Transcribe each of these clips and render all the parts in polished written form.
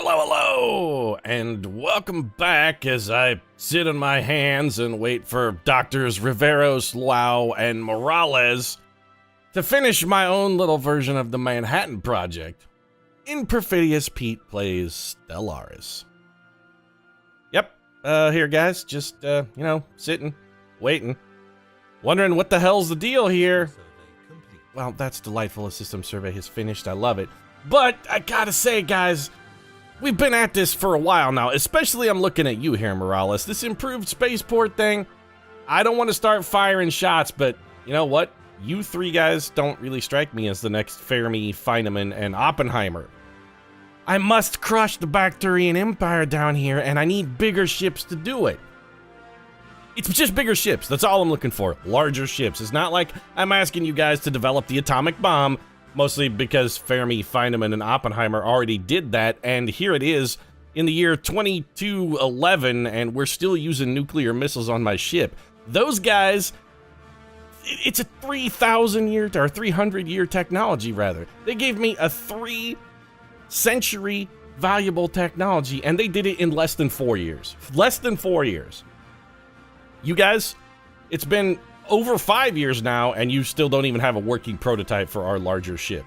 Hello, hello, and welcome back as I sit on my hands and wait for Doctors Riveros, Lau, and Morales to finish my own little version of the Manhattan Project. In Perfidious, Pete plays Stellaris. Yep, here guys, just, sitting, waiting, wondering what the hell's the deal here. Well, that's delightful. A system survey has finished. I love it. But I gotta say, guys, we've been at this for a while now, especially I'm looking at you here, Morales. This improved spaceport thing, I don't want to start firing shots, but you know what? You three guys don't really strike me as the next Fermi, Feynman, and Oppenheimer. I must crush the Peterian Empire down here, and I need bigger ships to do it. It's just bigger ships, that's all I'm looking for. Larger ships. It's not like I'm asking you guys to develop the atomic bomb, mostly because Fermi, Feynman, and Oppenheimer already did that, and here it is in the year 2211, and we're still using nuclear missiles on my ship. Those guys, it's a 3,000-year, or 300-year technology, rather. They gave me a 3-century valuable technology, and they did it in less than 4 years. Less than 4 years. You guys, it's been over 5 years now, and you still don't even have a working prototype for our larger ship.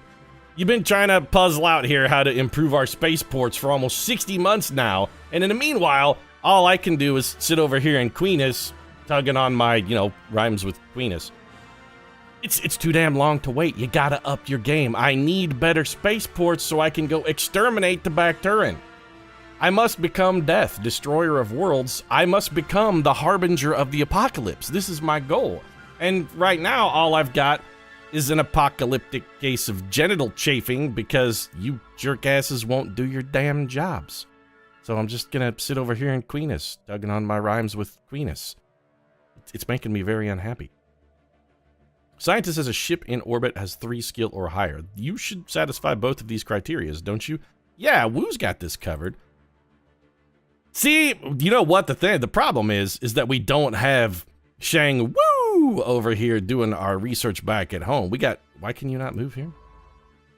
You've been trying to puzzle out here how to improve our spaceports for almost 60 months now, and in the meanwhile, all I can do is sit over here in Queenus, tugging on my, rhymes with Queenus. It's too damn long to wait. You gotta up your game. I need better spaceports so I can go exterminate the Bacterian. I must become death, destroyer of worlds. I must become the harbinger of the apocalypse. This is my goal. And right now, all I've got is an apocalyptic case of genital chafing because you jerkasses won't do your damn jobs. So I'm just gonna sit over here in Queenus, tugging on my rhymes with Queenus. It's making me very unhappy. Scientist says a ship in orbit has 3 skill or higher. You should satisfy both of these criteria, don't you? Yeah, Woo's got this covered. See, you know what the problem is that we don't have Shang Woo over here doing our research back at home. Why can you not move here?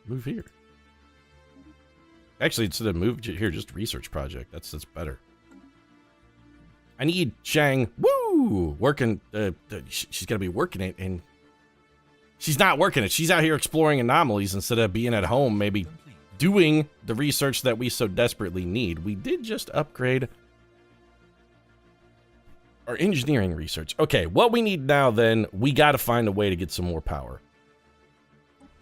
Move here. Actually, instead of move here, just research project. That's better. I need Shang Woo working, she's gotta be working it, and she's not working it. She's out here exploring anomalies instead of being at home, maybe doing the research that we so desperately need. We did just upgrade our engineering research. Okay, what we need now then, we gotta find a way to get some more power.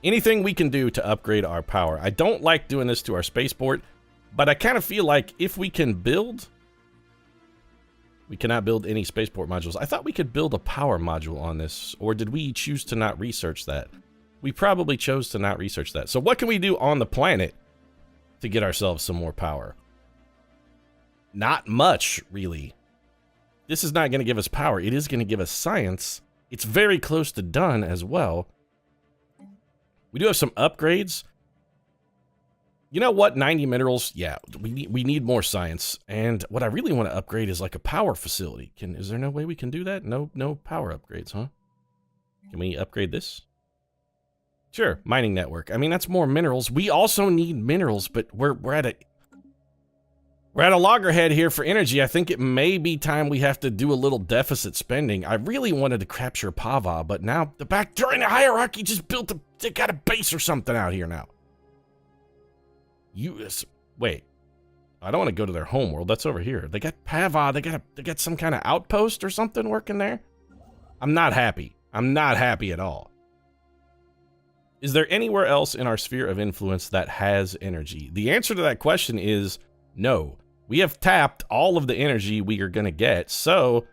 Anything we can do to upgrade our power. I don't like doing this to our spaceport, but I kind of feel like if we can build... We cannot build any spaceport modules. I thought we could build a power module on this, or did we choose to not research that? We probably chose to not research that. So what can we do on the planet to get ourselves some more power? Not much, really. This is not going to give us power. It is going to give us science. It's very close to done as well. We do have some upgrades. You know what? 90 minerals. Yeah, we need more science. And what I really want to upgrade is like a power facility. Is there no way we can do that? No power upgrades, huh? Can we upgrade this? Sure, mining network. I mean, that's more minerals. We also need minerals, but we're at a loggerhead here for energy. I think it may be time we have to do a little deficit spending. I really wanted to capture Pava, but now the Bacterian hierarchy just they got a base or something out here now. Wait. I don't want to go to their home world. That's over here. They got Pava. They got some kind of outpost or something working there. I'm not happy. I'm not happy at all. Is there anywhere else in our sphere of influence that has energy? The answer to that question is no. We have tapped all of the energy we are going to get, so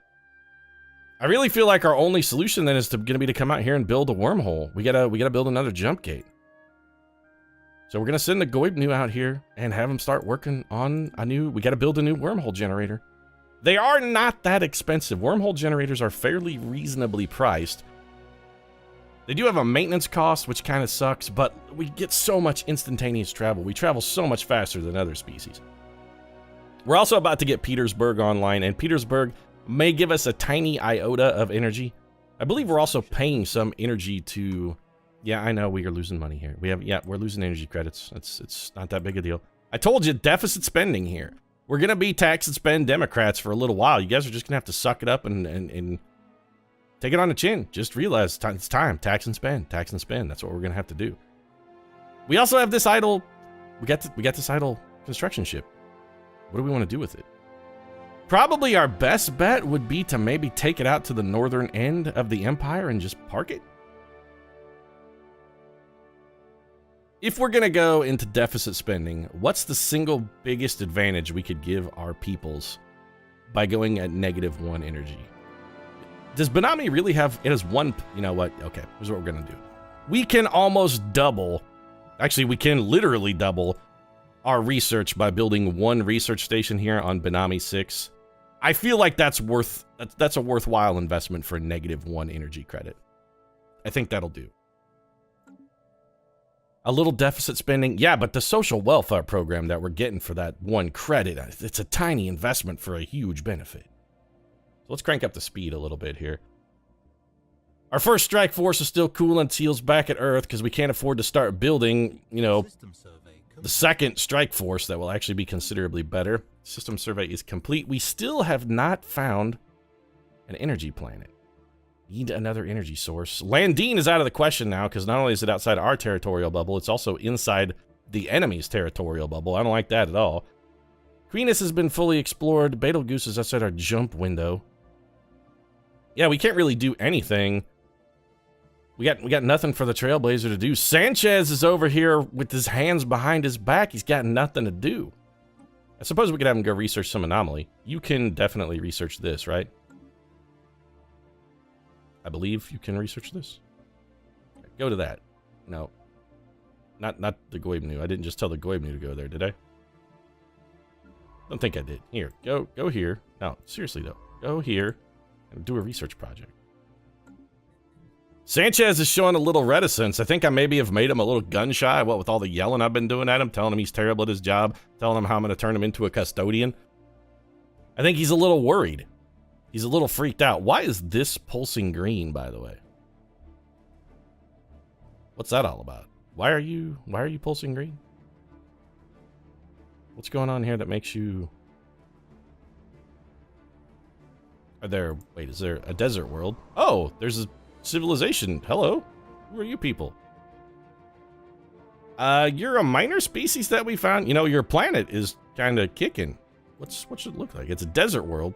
I really feel like our only solution then is going to be to come out here and build a wormhole. We gotta build another jump gate. So we're going to send the Goibnu out here and have them start working on we gotta build a new wormhole generator. They are not that expensive. Wormhole generators are fairly reasonably priced. They do have a maintenance cost, which kind of sucks, but we get so much instantaneous travel. We travel so much faster than other species. We're also about to get Petersburg online, and Petersburg may give us a tiny iota of energy. I believe we're also paying some energy to... Yeah, I know we are losing money here. We're losing energy credits. It's not that big a deal. I told you, deficit spending here. We're going to be tax and spend Democrats for a little while. You guys are just going to have to suck it up and take it on the chin. Just realize it's time. Tax and spend. Tax and spend. That's what we're going to have to do. We also have this idle... We got this idle construction ship. What do we want to do with it? Probably our best bet would be to maybe take it out to the northern end of the Empire and just park it. If we're going to go into deficit spending, what's the single biggest advantage we could give our peoples by going at -1 energy? Does Benami really have... It has one... You know what? Okay, here's what we're going to do. We can almost double... Actually, we can literally double our research by building 1 research station here on Benami 6. I feel like that's a worthwhile investment for -1 energy credit. I think that'll do. A little deficit spending. Yeah, but the social welfare program that we're getting for that 1 credit, it's a tiny investment for a huge benefit. So let's crank up the speed a little bit here. Our first strike force is still cooling seals back at Earth because we can't afford to start building, you know, the second strike force that will actually be considerably better. System survey is complete. We still have not found an energy planet. Need another energy source. Landine is out of the question now because not only is it outside our territorial bubble, it's also inside the enemy's territorial bubble. I don't like that at all. Queenus has been fully explored. Betelgeuse is outside our jump window. Yeah, we can't really do anything. We got nothing for the Trailblazer to do. Sanchez is over here with his hands behind his back. He's got nothing to do. I suppose we could have him go research some anomaly. You can definitely research this, right? I believe you can research this. Go to that. No. Not the Goibnu. I didn't just tell the Goibnu to go there, did I? Don't think I did. Here, go here. No, seriously though. Go here and do a research project. Sanchez is showing a little reticence. I think I maybe have made him a little gun shy, what with all the yelling I've been doing at him, telling him he's terrible at his job, telling him how I'm going to turn him into a custodian. I think he's a little worried. He's a little freaked out. Why is this pulsing green, by the way? What's that all about? Why are you pulsing green? What's going on here that makes you... Wait, is there a desert world? Oh, there's a civilization. Hello. Who are you people? You're a minor species that we found. You know, your planet is kind of kicking. What should it look like? It's a desert world.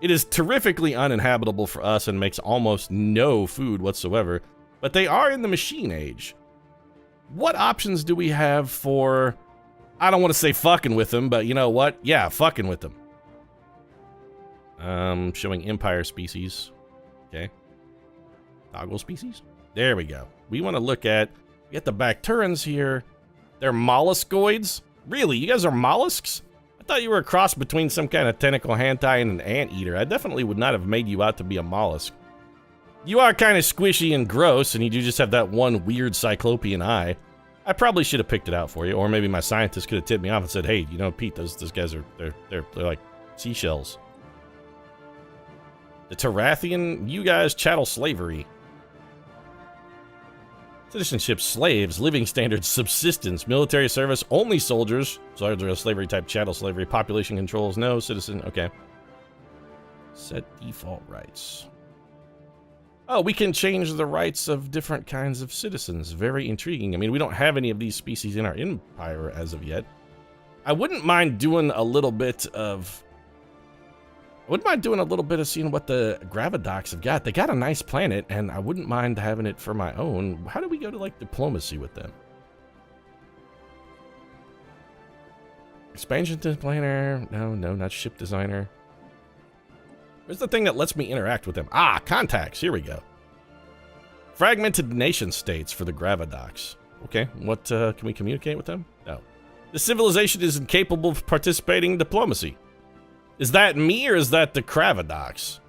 It is terrifically uninhabitable for us and makes almost no food whatsoever. But they are in the machine age. What options do we have for... I don't want to say fucking with them, but you know what? Yeah, fucking with them. Showing Empire species. Okay. Toggle species? There we go. We want to look at... We got the Bacterians here. They're molluscoids? Really? You guys are mollusks? I thought you were a cross between some kind of tentacle hentai and an anteater. I definitely would not have made you out to be a mollusk. You are kind of squishy and gross, and you do just have that one weird cyclopean eye. I probably should have picked it out for you, or maybe my scientist could have tipped me off and said, hey, you know, Pete, those guys are, they're like seashells. The Tarathian, you guys chattel slavery. Citizenship, slaves, living standards, subsistence, military service, only soldiers, slavery type, chattel slavery, population controls, no, citizen, okay. Set default rights. Oh, we can change the rights of different kinds of citizens. Very intriguing. I mean, we don't have any of these species in our empire as of yet. I wouldn't mind doing a little bit of... seeing what the Gravidocs have got. They got a nice planet, and I wouldn't mind having it for my own. How do we go to, like, diplomacy with them? Expansion planner. No, not ship designer. Where's the thing that lets me interact with them? Ah, contacts. Here we go. Fragmented nation states for the Gravidocs. Okay, what, can we communicate with them? No. The civilization is incapable of participating in diplomacy. Is that me, or is that the Gravidocs?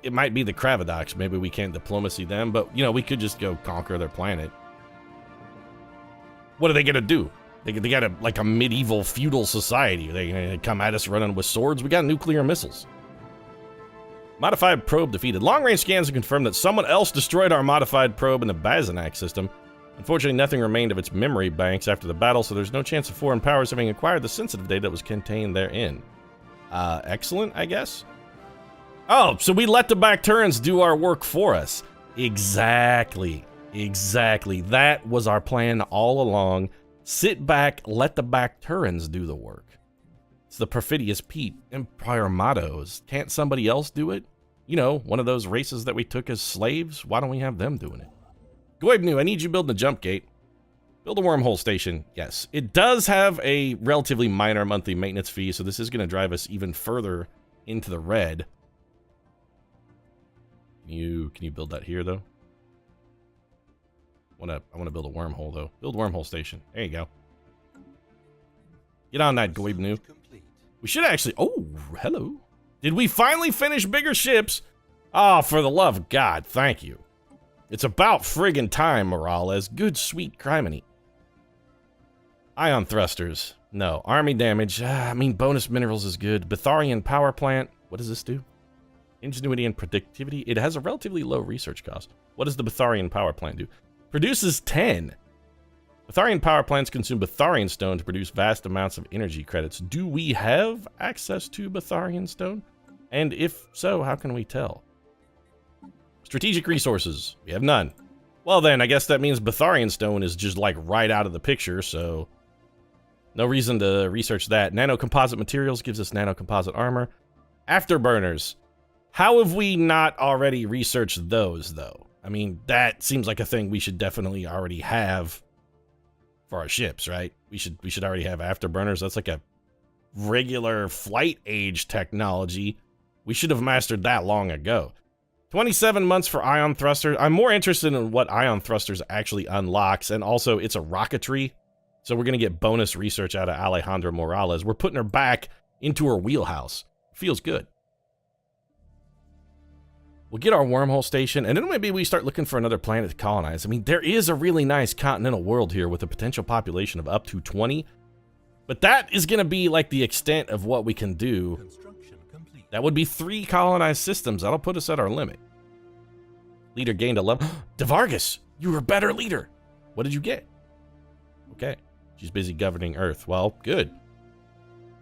It might be the Gravidocs. Maybe we can't diplomacy them, but, you know, we could just go conquer their planet. What are they gonna do? They got a medieval feudal society. Are they gonna come at us running with swords? We got nuclear missiles. Modified probe defeated. Long-range scans have confirmed that someone else destroyed our modified probe in the Bazanak system. Unfortunately, nothing remained of its memory banks after the battle, so there's no chance of foreign powers having acquired the sensitive data that was contained therein. Excellent, I guess? Oh, so we let the Bacterians do our work for us. Exactly. Exactly. That was our plan all along. Sit back, let the Bacterians do the work. It's the Perfidious Empire mottos. Can't somebody else do it? You know, one of those races that we took as slaves? Why don't we have them doing it? Goibnu, I need you building a jump gate. Build a wormhole station. Yes. It does have a relatively minor monthly maintenance fee, so this is going to drive us even further into the red. Can you build that here, though? I want to build a wormhole, though. Build wormhole station. There you go. Get on that, Goibnu. We should actually... Oh, hello. Did we finally finish bigger ships? Oh, for the love of God, thank you. It's about friggin' time, Morales. Good, sweet criminy. Ion thrusters. No. Army damage. I mean, bonus minerals is good. Betharian power plant. What does this do? Ingenuity and productivity. It has a relatively low research cost. What does the Betharian power plant do? Produces 10. Betharian power plants consume Betharian stone to produce vast amounts of energy credits. Do we have access to Betharian stone? And if so, how can we tell? Strategic resources. We have none. Well then, I guess that means Betharian stone is just like right out of the picture, so no reason to research that. Nanocomposite materials gives us nanocomposite armor. Afterburners. How have we not already researched those, though? I mean, that seems like a thing we should definitely already have for our ships, right? We should already have afterburners. That's like a regular flight age technology. We should have mastered that long ago. 27 months for ion thrusters. I'm more interested in what ion thrusters actually unlocks, and also it's a rocketry, so we're going to get bonus research out of Alejandra Morales. We're putting her back into her wheelhouse. Feels good. We'll get our wormhole station, and then maybe we start looking for another planet to colonize. I mean, there is a really nice continental world here with a potential population of up to 20, but that is going to be like the extent of what we can do. That would be 3 colonized systems. That'll put us at our limit. Leader gained a level. DeVargas, you were a better leader. What did you get? Okay. She's busy governing Earth. Well, good.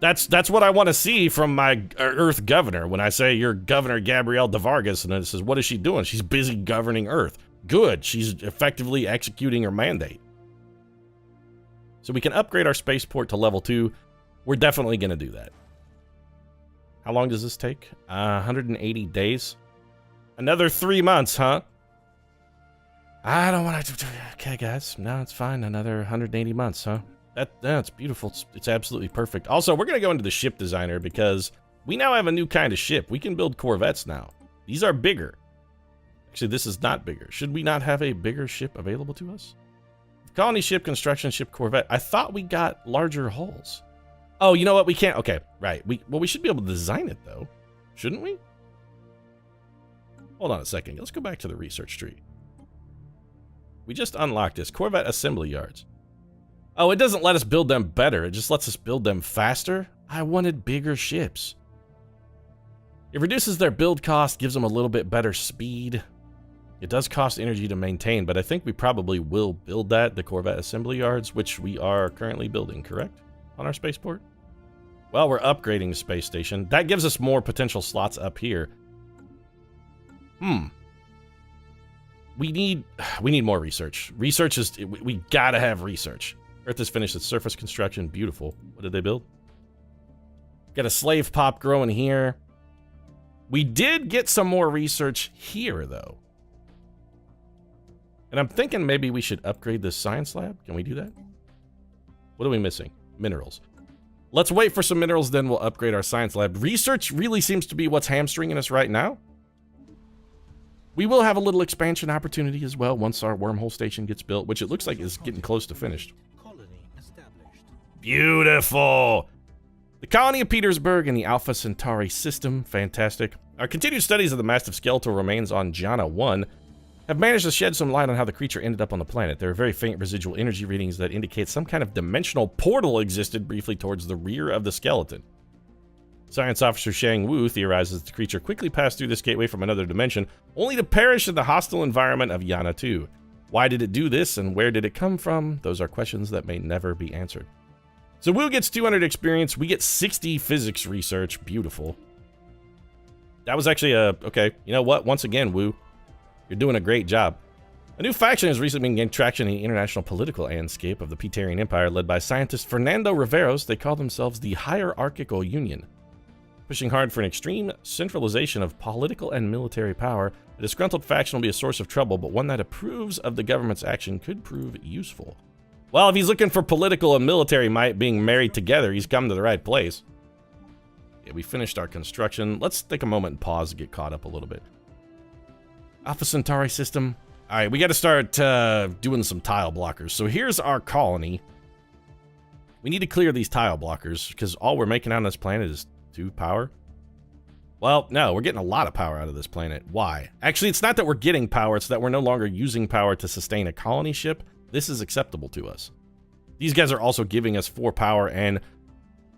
That's what I want to see from my Earth governor. When I say you're Governor Gabrielle DeVargas, and it says, what is she doing? She's busy governing Earth. Good. She's effectively executing her mandate. So we can upgrade our spaceport to level 2. We're definitely going to do that. How long does this take? 180 days. Another 3 months, huh? I don't want to... Okay, guys. No, it's fine. Another 180 months, huh? That's beautiful. It's absolutely perfect. Also, we're going to go into the ship designer because we now have a new kind of ship. We can build corvettes now. These are bigger. Actually, this is not bigger. Should we not have a bigger ship available to us? Colony ship, construction ship, corvette. I thought we got larger hulls. Oh, you know what? We can't. Okay, right. We should be able to design it, though. Shouldn't we? Hold on a second. Let's go back to the research tree. We just unlocked this. Corvette assembly yards. Oh, it doesn't let us build them better. It just lets us build them faster. I wanted bigger ships. It reduces their build cost, gives them a little bit better speed. It does cost energy to maintain, but I think we probably will build that, the Corvette assembly yards, which we are currently building, correct? On our spaceport? Well, we're upgrading the space station. That gives us more potential slots up here. We need more research. Research is... We gotta have research. Earth has finished its surface construction. Beautiful. What did they build? Got a slave pop growing here. We did get some more research here, though. And I'm thinking maybe we should upgrade this science lab. Can we do that? What are we missing? Minerals. Let's wait for some minerals, then we'll upgrade our science lab. Research really seems to be what's hamstringing us right now. We will have a little expansion opportunity as well once our wormhole station gets built, which it looks like is getting close to finished. Beautiful! The colony of Petersburg and the Alpha Centauri system, fantastic. Our continued studies of the massive skeletal remains on Jana 1 have managed to shed some light on how the creature ended up on the planet. There are very faint residual energy readings that indicate some kind of dimensional portal existed briefly towards the rear of the skeleton. Science officer Shang Wu theorizes that the creature quickly passed through this gateway from another dimension, only to perish in the hostile environment of Yana 2. Why did it do this, and where did it come from? Those are questions that may never be answered. So Wu gets 200 experience. We get 60 physics research. Beautiful. That was actually okay, you know what? Once again, Wu, you're doing a great job. A new faction has recently been gaining traction in the international political landscape of the Peterian Empire, led by scientist Fernando Riveros. They call themselves the Hierarchical Union. Pushing hard for an extreme centralization of political and military power, the disgruntled faction will be a source of trouble, but one that approves of the government's action could prove useful. Well, if he's looking for political and military might being married together, he's come to the right place. Yeah, we finished our construction. Let's take a moment and pause and get caught up a little bit. Alpha Centauri system. All right, we got to start doing some tile blockers. So here's our colony. We need to clear these tile blockers because all we're making on this planet is 2 power. Well, no, we're getting a lot of power out of this planet. Why? Actually, it's not that we're getting power, it's that we're no longer using power to sustain a colony ship. This is acceptable to us. These guys are also giving us 4 power, and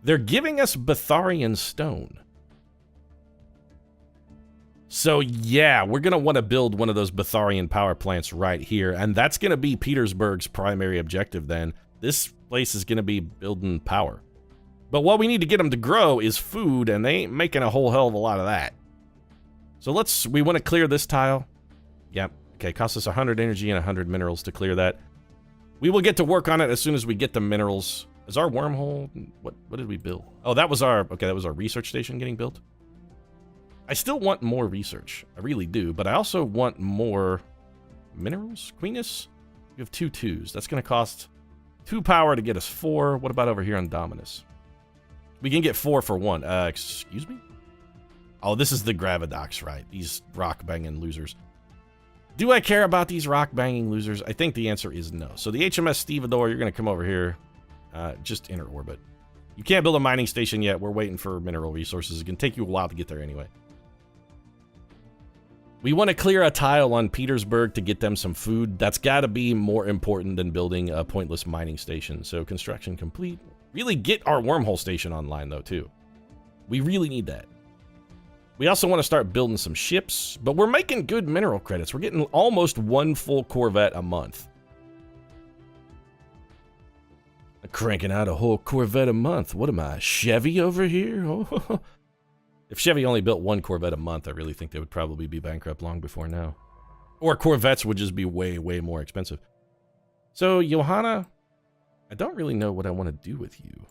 they're giving us Betharian stone. So yeah, we're going to want to build one of those Betharian power plants right here, and that's going to be Petersburg's primary objective then. This place is going to be building power. But what we need to get them to grow is food, and they ain't making a whole hell of a lot of that. So we want to clear this tile. Yep, okay, costs us 100 energy and 100 minerals to clear that. We will get to work on it as soon as we get the minerals. Is our wormhole, what did we build? Oh, that was our research station getting built. I still want more research, I really do, but I also want more minerals. Queeness, we have 2 2s. That's going to cost 2 power to get us 4. What about over here on Dominus? We can get 4 for 1. Excuse me? Oh, this is the Gravidox, right? These rock-banging losers. Do I care about these rock-banging losers? I think the answer is no. So the HMS Stevedore, you're going to come over here. Just enter orbit. You can't build a mining station yet. We're waiting for mineral resources. It can take you a while to get there anyway. We want to clear a tile on Petersburg to get them some food. That's got to be more important than building a pointless mining station. So construction complete. Really get our wormhole station online, though, too. We really need that. We also want to start building some ships, but we're making good mineral credits. We're getting almost 1 full Corvette a month. Cranking out a whole Corvette a month. What am I, Chevy over here? Oh. If Chevy only built 1 Corvette a month, I really think they would probably be bankrupt long before now. Or Corvettes would just be way, way more expensive. So, Johanna, I don't really know what I want to do with you.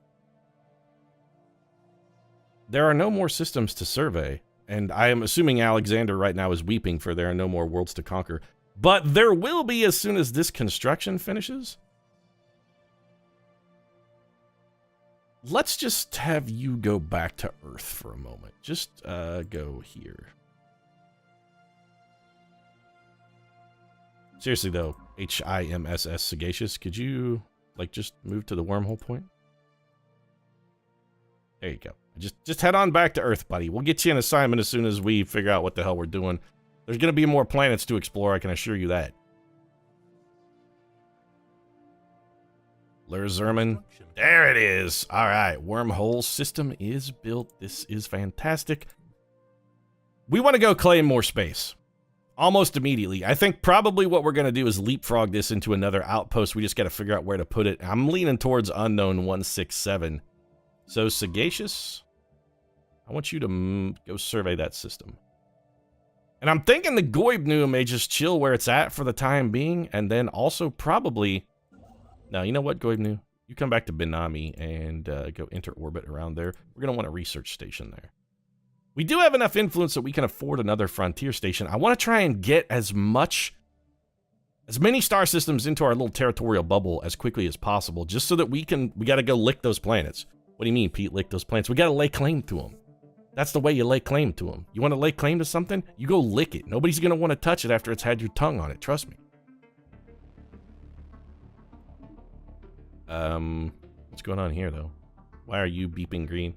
There are no more systems to survey, and I am assuming Alexander right now is weeping for there are no more worlds to conquer. But there will be as soon as this construction finishes. Let's just have you go back to Earth for a moment. Just go here. Seriously though, HIMSS Sagacious, could you just move to the wormhole point? There you go. Just head on back to Earth, buddy. We'll get you an assignment as soon as we figure out what the hell we're doing. There's gonna be more planets to explore, I can assure you that. Lerzerman. There it is. All right, wormhole system is built. This is fantastic. We want to go claim more space. Almost immediately. I think probably what we're going to do is leapfrog this into another outpost. We just got to figure out where to put it. I'm leaning towards unknown 167. So, Sagacious, I want you to go survey that system. And I'm thinking the Goibnu may just chill where it's at for the time being, and then also probably... Now, you know what, Goibnu? You come back to Benami and go enter orbit around there. We're going to want a research station there. We do have enough influence that we can afford another frontier station. I want to try and get as many star systems into our little territorial bubble as quickly as possible, just so that we got to go lick those planets. What do you mean, Pete, lick those planets? We got to lay claim to them. That's the way you lay claim to them. You want to lay claim to something? You go lick it. Nobody's going to want to touch it after it's had your tongue on it. Trust me. What's going on here, though? Why are you beeping green?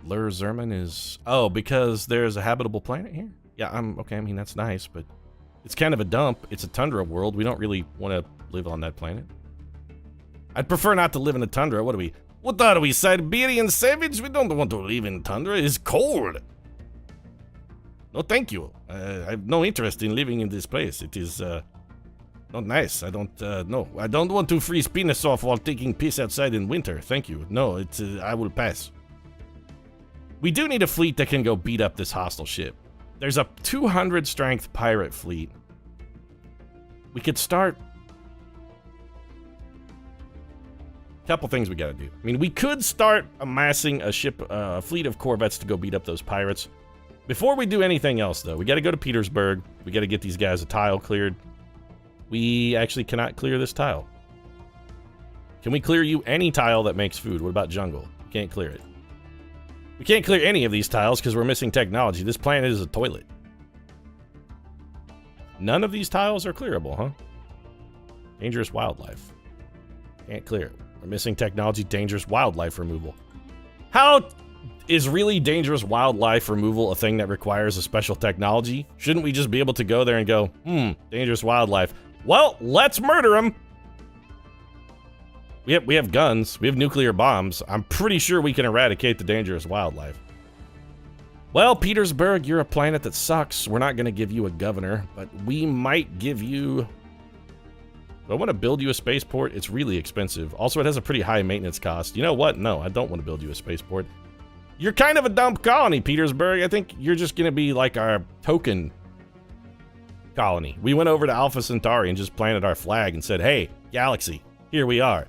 Lerzerman is... Oh, because there's a habitable planet here? Yeah, okay, I mean, that's nice, but it's kind of a dump. It's a tundra world. We don't really want to live on that planet. I'd prefer not to live in the tundra. What are we, Siberian savage? We don't want to live in tundra. It's cold. No, thank you. I have no interest in living in this place. It is, not nice. I don't, no. I don't want to freeze penis off while taking piss outside in winter. Thank you. No, it's, I will pass. We do need a fleet that can go beat up this hostile ship. There's a 200 strength pirate fleet. We could start... Couple things we gotta do. I mean, we could start amassing a ship, a fleet of corvettes to go beat up those pirates. Before we do anything else, though, we gotta go to Petersburg. We gotta get these guys a tile cleared. We actually cannot clear this tile. Can we clear you any tile that makes food? What about jungle? Can't clear it. We can't clear any of these tiles because we're missing technology. This planet is a toilet. None of these tiles are clearable, huh? Dangerous wildlife. Can't clear it. We're missing technology, dangerous wildlife removal. How is really dangerous wildlife removal a thing that requires a special technology? Shouldn't we just be able to go there and go, dangerous wildlife. Well, let's murder them. We have guns. We have nuclear bombs. I'm pretty sure we can eradicate the dangerous wildlife. Well, Petersburg, you're a planet that sucks. We're not going to give you a governor, but we might give you... Do I want to build you a spaceport? It's really expensive. Also, it has a pretty high maintenance cost. You know what? No, I don't want to build you a spaceport. You're kind of a dumb colony, Petersburg. I think you're just going to be like our token colony. We went over to Alpha Centauri and just planted our flag and said, hey, galaxy, here we are.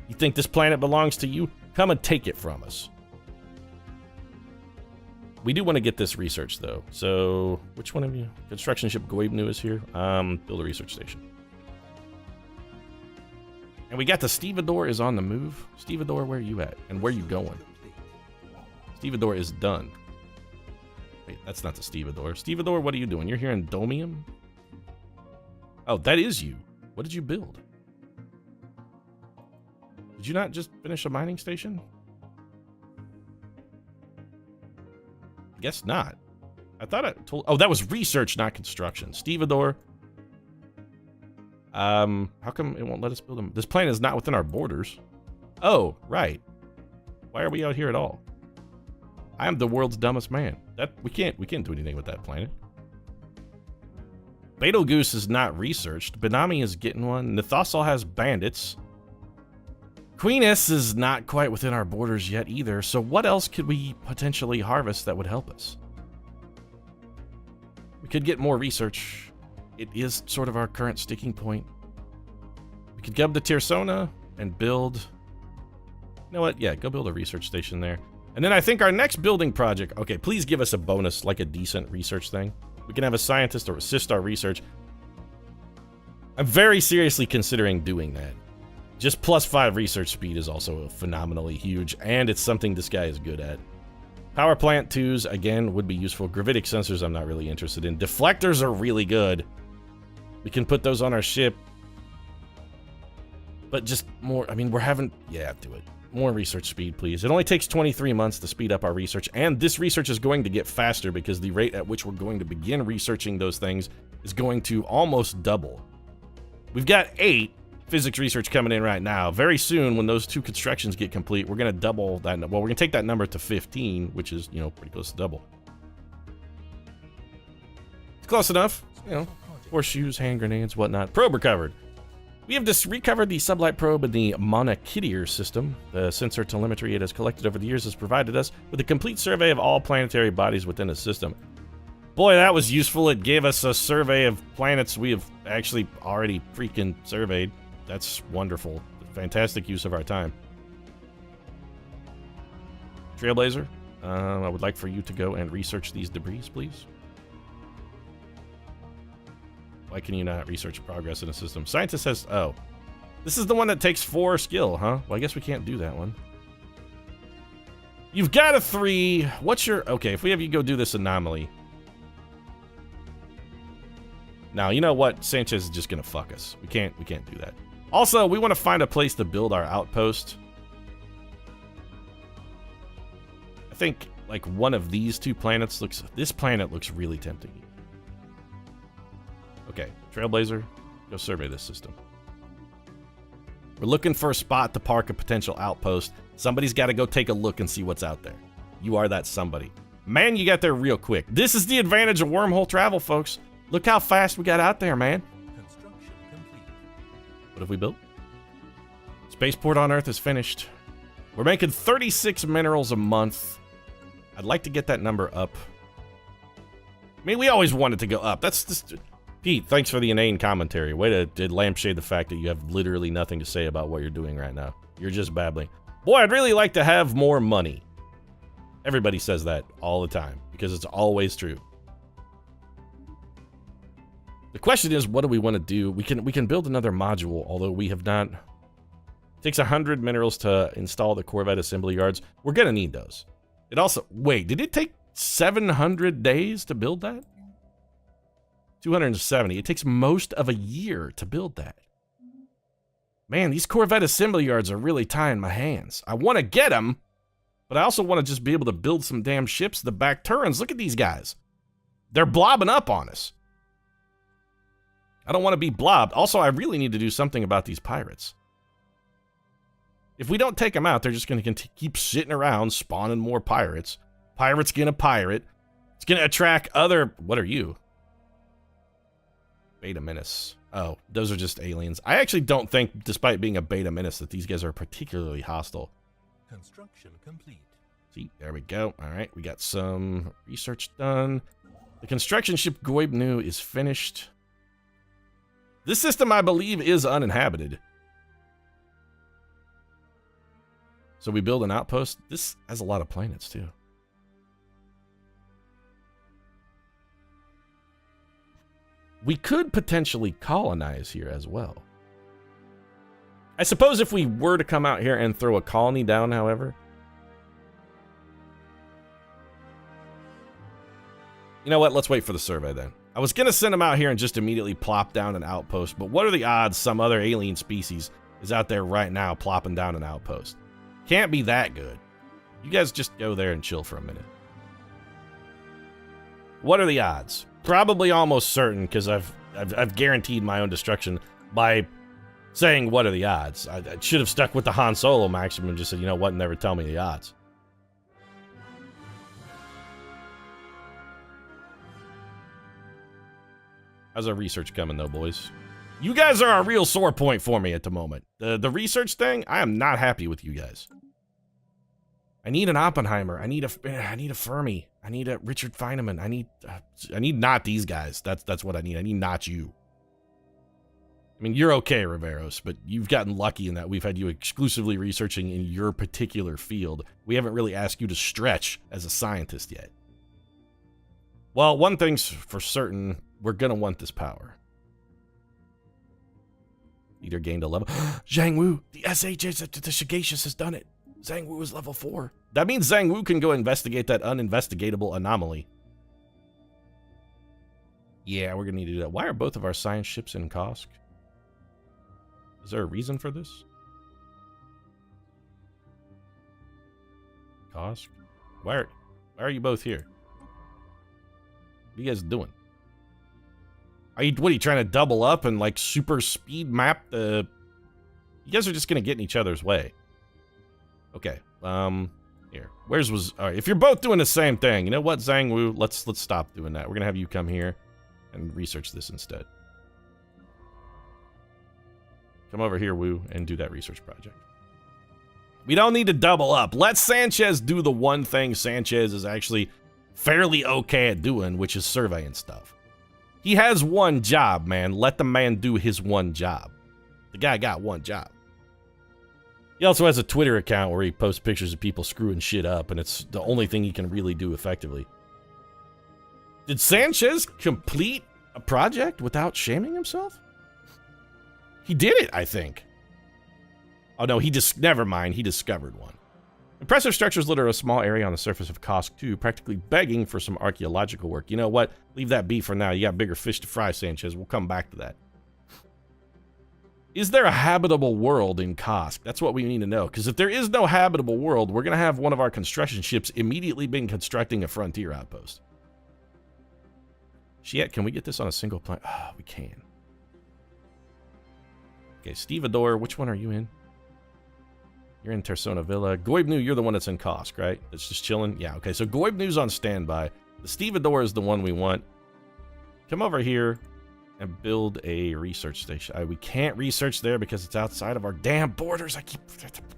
You think this planet belongs to you? Come and take it from us. We do want to get this research, though. So, which one of you? Construction ship Goibnu is here. Build a research station. And we got the Stevedore is on the move. Stevedore, where are you at? And where are you going? Stevedore is done. Wait, that's not the Stevedore. Stevedore, what are you doing? You're here in Domium? Oh, that is you. What did you build? Did you not just finish a mining station? I guess not. I thought I told... Oh, that was research, not construction. Stevedore. How come it won't let us build them? This planet is not within our borders. Oh, right. Why are we out here at all? I am the world's dumbest man. We can't do anything with that planet. Betelgeuse is not researched. Benami is getting one. Nithosol has bandits. Queeness is not quite within our borders yet either. So what else could we potentially harvest that would help us? We could get more research. It is sort of our current sticking point. We could go to Tirsona and build... You know what? Yeah, go build a research station there. And then I think our next building project... Okay, please give us a bonus, like a decent research thing. We can have a scientist or assist our research. I'm very seriously considering doing that. Just +5 research speed is also phenomenally huge, and it's something this guy is good at. Power plant 2s, again, would be useful. Gravitic sensors I'm not really interested in. Deflectors are really good. We can put those on our ship. But just more, I mean, we're having... Yeah, do it. More research speed, please. It only takes 23 months to speed up our research, and this research is going to get faster because the rate at which we're going to begin researching those things is going to almost double. We've got 8 physics research coming in right now. Very soon, when those 2 constructions get complete, we're going to double that. Well, we're going to take that number to 15, which is, you know, pretty close to double. It's close enough, you know. Horseshoes, hand grenades, whatnot. Probe recovered. We have just recovered the sublight probe in the Monocytier system. The sensor telemetry it has collected over the years has provided us with a complete survey of all planetary bodies within the system. Boy, that was useful. It gave us a survey of planets we have actually already freaking surveyed. That's wonderful. Fantastic use of our time. Trailblazer, I would like for you to go and research these debris, please. Why can you not research progress in a system? Scientist says, oh. This is the one that takes 4 skill, huh? Well, I guess we can't do that one. You've got a 3. What's your... Okay, if we have you go do this anomaly. Now, you know what? Sanchez is just gonna fuck us. We can't do that. Also, we want to find a place to build our outpost. I think, like, one of these 2 planets looks... This planet looks really tempting. Okay, Trailblazer, go survey this system. We're looking for a spot to park a potential outpost. Somebody's got to go take a look and see what's out there. You are that somebody. Man, you got there real quick. This is the advantage of wormhole travel, folks. Look how fast we got out there, man. Construction complete. What have we built? Spaceport on Earth is finished. We're making 36 minerals a month. I'd like to get that number up. I mean, we always wanted to go up. That's just... Pete, thanks for the inane commentary. Way to lampshade the fact that you have literally nothing to say about what you're doing right now. You're just babbling. Boy, I'd really like to have more money. Everybody says that all the time, because it's always true. The question is, what do we want to do? We can build another module, although we have not... It takes 100 minerals to install the Corvette assembly yards. We're gonna need those. It also... Wait, did it take 700 days to build that? 270. It takes most of a year to build that. Man, these Corvette assembly yards are really tying my hands. I want to get them, but I also want to just be able to build some damn ships. The Bacterians, look at these guys. They're blobbing up on us. I don't want to be blobbed. Also, I really need to do something about these pirates. If we don't take them out, they're just going to keep sitting around spawning more pirates. Pirates gonna pirate. It's going to attract other... What are you? Beta Menace. Oh, those are just aliens. I actually don't think, despite being a Beta Menace, that these guys are particularly hostile. Construction complete. See, there we go. All right, we got some research done. The construction ship Goibnu is finished. This system, I believe, is uninhabited. So we build an outpost. This has a lot of planets, too. We could potentially colonize here as well. I suppose if we were to come out here and throw a colony down, however. You know what? Let's wait for the survey then. I was going to send them out here and just immediately plop down an outpost, but what are the odds some other alien species is out there right now plopping down an outpost? Can't be that good. You guys just go there and chill for a minute. What are the odds? Probably almost certain, because I've guaranteed my own destruction by saying what are the odds. I should have stuck with the Han Solo maximum and just said, you know what, never tell me the odds. How's our research coming though, boys? You guys are a real sore point for me at the moment. The research thing, I am not happy with you guys. I need an Oppenheimer. I need a Fermi. I need a Richard Feynman. I need not these guys. That's what I need. I need not you. I mean, you're okay, Riveros, but you've gotten lucky in that we've had you exclusively researching in your particular field. We haven't really asked you to stretch as a scientist yet. Well, one thing's for certain, we're gonna want this power. Leader gained a level. Zhang Wu, the SHS, the Sagacious has done it. Zhang Wu is level 4. That means Zhang Wu can go investigate that uninvestigatable anomaly. Yeah, we're gonna need to do that. Why are both of our science ships in Kosk? Is there a reason for this? Kosk? Why are you both here? What are you guys doing? What are you trying to double up and like super speed map the... You guys are just gonna get in each other's way. Okay, here. Where's was... All right, if you're both doing the same thing, you know what, Zhang Wu? Let's stop doing that. We're gonna have you come here and research this instead. Come over here, Wu, and do that research project. We don't need to double up. Let Sanchez do the one thing Sanchez is actually fairly okay at doing, which is surveying stuff. He has one job, man. Let the man do his one job. The guy got one job. He also has a Twitter account where he posts pictures of people screwing shit up, and it's the only thing he can really do effectively. Did Sanchez complete a project without shaming himself? He did it, I think. Oh no, never mind, he discovered one. Impressive structures litter a small area on the surface of Kosk 2, practically begging for some archaeological work. You know what? Leave that be for now. You got bigger fish to fry, Sanchez. We'll come back to that. Is there a habitable world in Kosk? That's what we need to know. Because if there is no habitable world, we're going to have one of our construction ships immediately been constructing a frontier outpost. Shit, can we get this on a single planet? Oh, we can. Okay, Stevedore, which one are you in? You're in Tersona Villa. Goibnu, you're the one that's in Kosk, right? It's just chilling? Yeah, okay. So Goibnu's on standby. The Stevedore is the one we want. Come over here and build a research station. We can't research there because it's outside of our damn borders. I keep...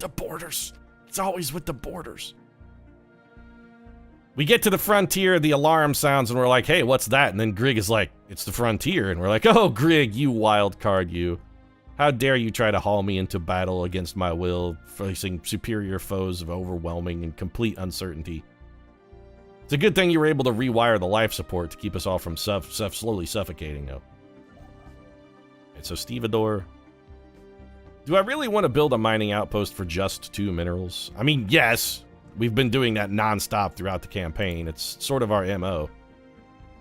The borders. It's always with the borders. We get to the frontier, the alarm sounds, and we're like, hey, what's that? And then Grig is like, it's the frontier. And we're like, oh, Grig, you wild card, you. How dare you try to haul me into battle against my will, facing superior foes of overwhelming and complete uncertainty. It's a good thing you were able to rewire the life support to keep us all from slowly suffocating, though. And so Stevedore. Do I really want to build a mining outpost for just 2 minerals? I mean, yes. We've been doing that non-stop throughout the campaign. It's sort of our MO.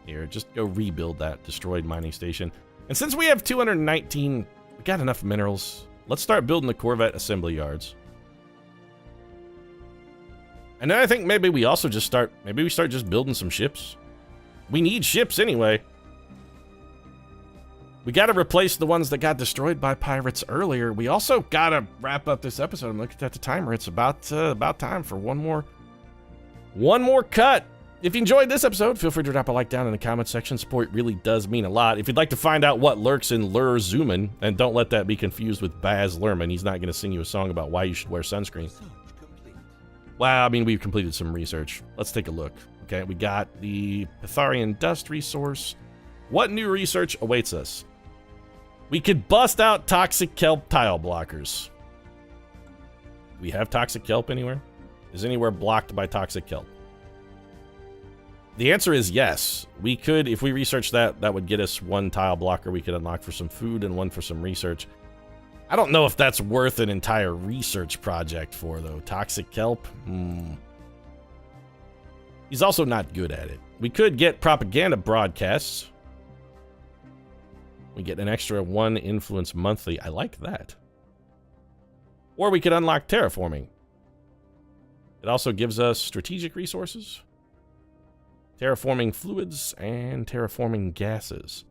Here, just go rebuild that destroyed mining station. And since we have 219, we got enough minerals. Let's start building the Corvette assembly yards. And then I think maybe we also just start, maybe we start just building some ships. We need ships anyway. We got to replace the ones that got destroyed by pirates earlier. We also got to wrap up this episode. I'm looking at the timer. It's about time for one more cut. If you enjoyed this episode, feel free to drop a like down in the comment section. Support really does mean a lot. If you'd like to find out what lurks in Lur Zuman, and don't let that be confused with Baz Luhrmann. He's not going to sing you a song about why you should wear sunscreen. Well, I mean, we've completed some research. Let's take a look. Okay, we got the Peterian dust resource. What new research awaits us? We could bust out toxic kelp tile blockers. Do we have toxic kelp anywhere? Is anywhere blocked by toxic kelp? The answer is yes. We could, if we research that, that would get us 1 tile blocker we could unlock for some food and 1 for some research. I don't know if that's worth an entire research project for, though. Toxic kelp? He's also not good at it. We could get propaganda broadcasts. We get an extra 1 influence monthly. I like that. Or we could unlock terraforming. It also gives us strategic resources, terraforming fluids, and terraforming gases.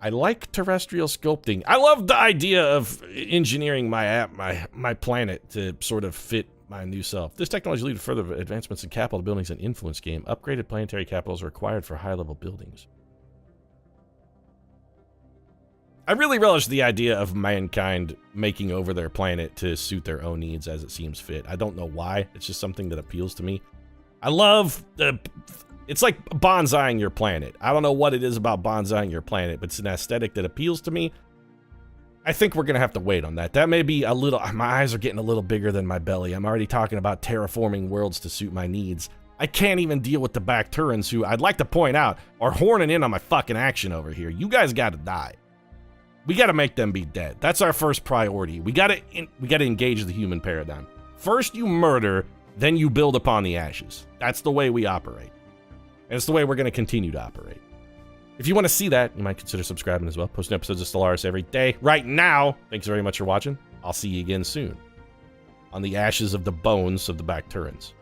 I like terrestrial sculpting. I love the idea of engineering my planet to sort of fit my new self. This technology leads to further advancements in capital buildings and influence game. Upgraded planetary capitals are required for high-level buildings. I really relish the idea of mankind making over their planet to suit their own needs as it seems fit. I don't know why. It's just something that appeals to me. I love the... It's like bonsaiing your planet. I don't know what it is about bonsaiing your planet, but it's an aesthetic that appeals to me. I think we're going to have to wait on that. That may be a little... My eyes are getting a little bigger than my belly. I'm already talking about terraforming worlds to suit my needs. I can't even deal with the Bacterians who, I'd like to point out, are horning in on my fucking action over here. You guys got to die. We got to make them be dead. That's our first priority. We got to engage the human paradigm. First you murder, then you build upon the ashes. That's the way we operate. And it's the way we're going to continue to operate. If you want to see that, you might consider subscribing as well. Posting episodes of Stellaris every day. Right now, thanks very much for watching. I'll see you again soon on the ashes of the bones of the Bacterians.